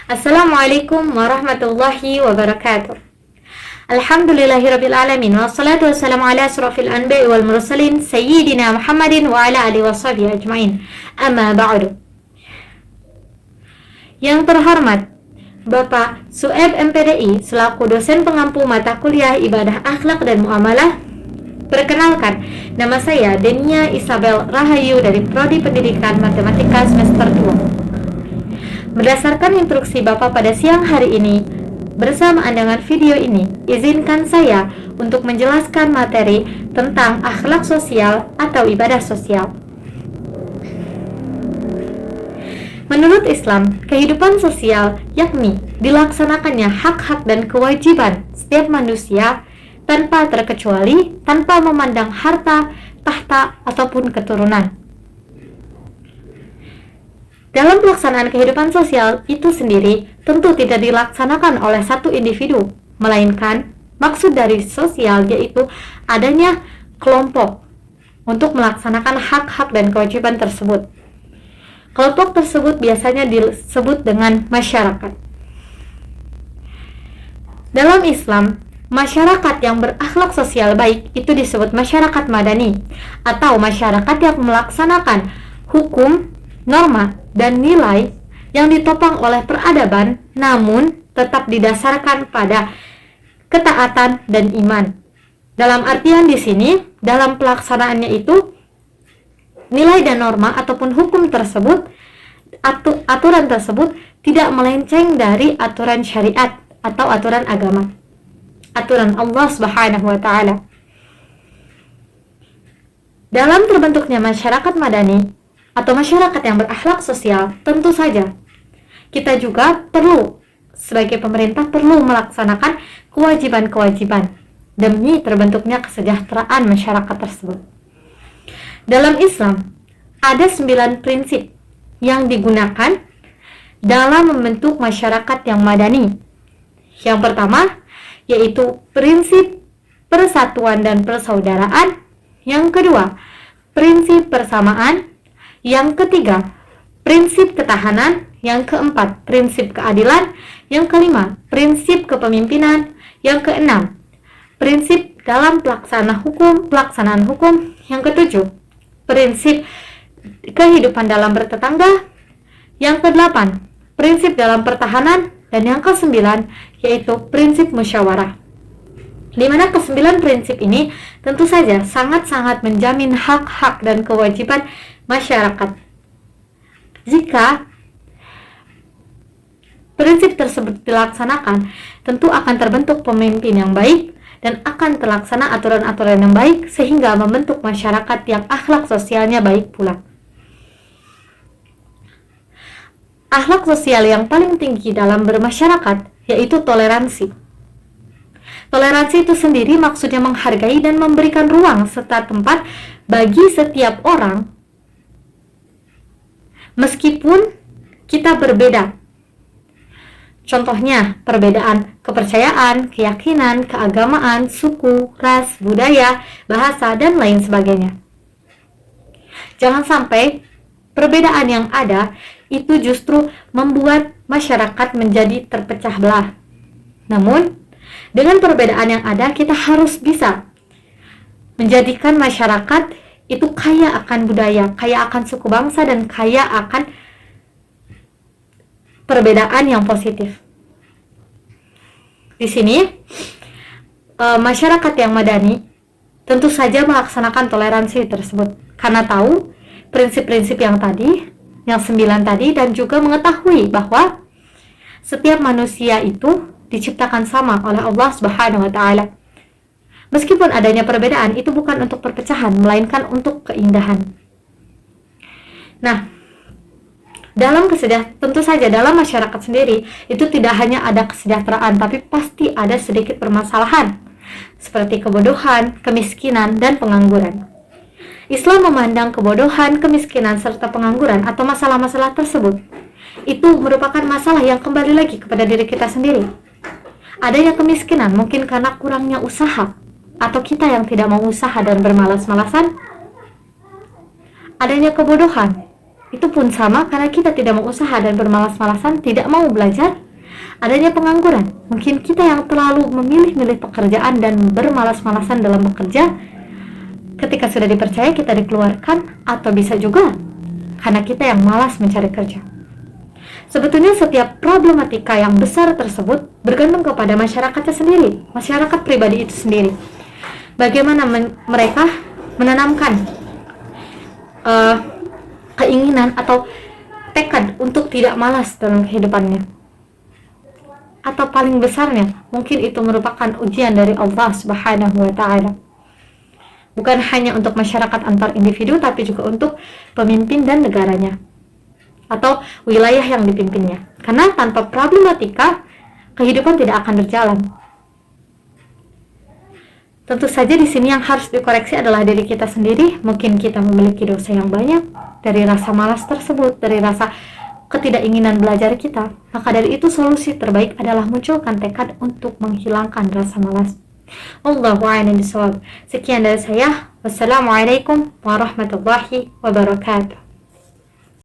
Assalamualaikum warahmatullahi wabarakatuh. Alhamdulillahirabbil alamin wassalatu wassalamu ala asrofil anbiya'i wal mursalin sayyidina Muhammadin wa ala alihi washabihi ajmain. Amma ba'du. Yang terhormat Bapak Sueb MPDI selaku dosen pengampu mata kuliah ibadah akhlak dan muamalah. Perkenalkan, nama saya Denia Isabel Rahayu dari Prodi Pendidikan Matematika semester 2. Berdasarkan instruksi Bapak pada siang hari ini, bersamaan dengan video ini, izinkan saya untuk menjelaskan materi tentang akhlak sosial atau ibadah sosial. Menurut Islam, kehidupan sosial yakni dilaksanakannya hak-hak dan kewajiban setiap manusia tanpa terkecuali, tanpa memandang harta, tahta, ataupun keturunan. Dalam pelaksanaan kehidupan sosial itu sendiri tentu tidak dilaksanakan oleh satu individu, melainkan maksud dari sosial yaitu adanya kelompok untuk melaksanakan hak-hak dan kewajiban tersebut. Kelompok tersebut biasanya disebut dengan masyarakat. Dalam Islam, masyarakat yang berakhlak sosial baik itu disebut masyarakat madani atau masyarakat yang melaksanakan hukum, norma, dan nilai yang ditopang oleh peradaban namun tetap didasarkan pada ketaatan dan iman. Dalam artian di sini, dalam pelaksanaannya itu nilai dan norma ataupun hukum tersebut, aturan tersebut tidak melenceng dari aturan syariat atau aturan agama, aturan Allah Subhanahu wa Ta'ala. Dalam terbentuknya masyarakat madani atau masyarakat yang berakhlak sosial, tentu saja kita juga sebagai pemerintah perlu melaksanakan kewajiban-kewajiban demi terbentuknya kesejahteraan masyarakat tersebut. Dalam Islam, ada 9 prinsip yang digunakan dalam membentuk masyarakat yang madani. Yang pertama, yaitu prinsip persatuan dan persaudaraan. Yang kedua, prinsip persamaan. Yang ketiga, prinsip ketahanan. Yang keempat, prinsip keadilan. Yang kelima, prinsip kepemimpinan. Yang keenam, prinsip dalam pelaksanaan hukum. Yang ketujuh, prinsip kehidupan dalam bertetangga. Yang kedelapan, prinsip dalam pertahanan. Dan yang kesembilan, yaitu prinsip musyawarah. Di mana kesembilan prinsip ini tentu saja sangat-sangat menjamin hak-hak dan kewajiban masyarakat. Jika prinsip tersebut dilaksanakan, tentu akan terbentuk pemimpin yang baik dan akan terlaksana aturan-aturan yang baik sehingga membentuk masyarakat yang akhlak sosialnya baik pula. Akhlak sosial yang paling tinggi dalam bermasyarakat yaitu toleransi. Toleransi itu sendiri maksudnya menghargai dan memberikan ruang serta tempat bagi setiap orang meskipun kita berbeda. Contohnya, perbedaan kepercayaan, keyakinan, keagamaan, suku, ras, budaya, bahasa, dan lain sebagainya. Jangan sampai perbedaan yang ada itu justru membuat masyarakat menjadi terpecah belah. Namun, dengan perbedaan yang ada, kita harus bisa menjadikan masyarakat itu kaya akan budaya, kaya akan suku bangsa, dan kaya akan perbedaan yang positif. Di sini, masyarakat yang madani tentu saja melaksanakan toleransi tersebut karena tahu prinsip-prinsip yang tadi, yang 9 tadi, dan juga mengetahui bahwa setiap manusia itu diciptakan sama oleh Allah Subhanahu wa Ta'ala. Meskipun adanya perbedaan, itu bukan untuk perpecahan, melainkan untuk keindahan. Nah, tentu saja dalam masyarakat sendiri itu tidak hanya ada kesejahteraan, tapi pasti ada sedikit permasalahan seperti kebodohan, kemiskinan, dan pengangguran. Islam memandang kebodohan, kemiskinan, serta pengangguran atau masalah-masalah tersebut itu merupakan masalah yang kembali lagi kepada diri kita sendiri. Adanya kemiskinan mungkin karena kurangnya usaha atau kita yang tidak mau usaha dan bermalas-malasan. Adanya kebodohan Itu pun sama karena kita tidak mau usaha dan bermalas-malasan, tidak mau belajar. Adanya pengangguran, mungkin kita yang terlalu memilih-milih pekerjaan dan bermalas-malasan dalam bekerja. Ketika sudah dipercaya, kita dikeluarkan, atau bisa juga karena kita yang malas mencari kerja. Sebetulnya setiap problematika yang besar tersebut bergantung kepada masyarakatnya sendiri, masyarakat pribadi itu sendiri. Bagaimana mereka menanamkan keinginan atau tekad untuk tidak malas dalam kehidupannya. Atau paling besarnya, mungkin itu merupakan ujian dari Allah Subhanahu wa Ta'ala. Bukan hanya untuk masyarakat antar individu, tapi juga untuk pemimpin dan negaranya, atau wilayah yang dipimpinnya. Karena tanpa problematika, kehidupan tidak akan berjalan. Tentu saja di sini yang harus dikoreksi adalah diri kita sendiri. Mungkin kita memiliki dosa yang banyak dari rasa malas tersebut, dari rasa ketidakinginan belajar kita. Maka dari itu solusi terbaik adalah munculkan tekad untuk menghilangkan rasa malas. Allahu a'lam bishawab. Sekian dari saya. Wassalamualaikum warahmatullahi wabarakatuh.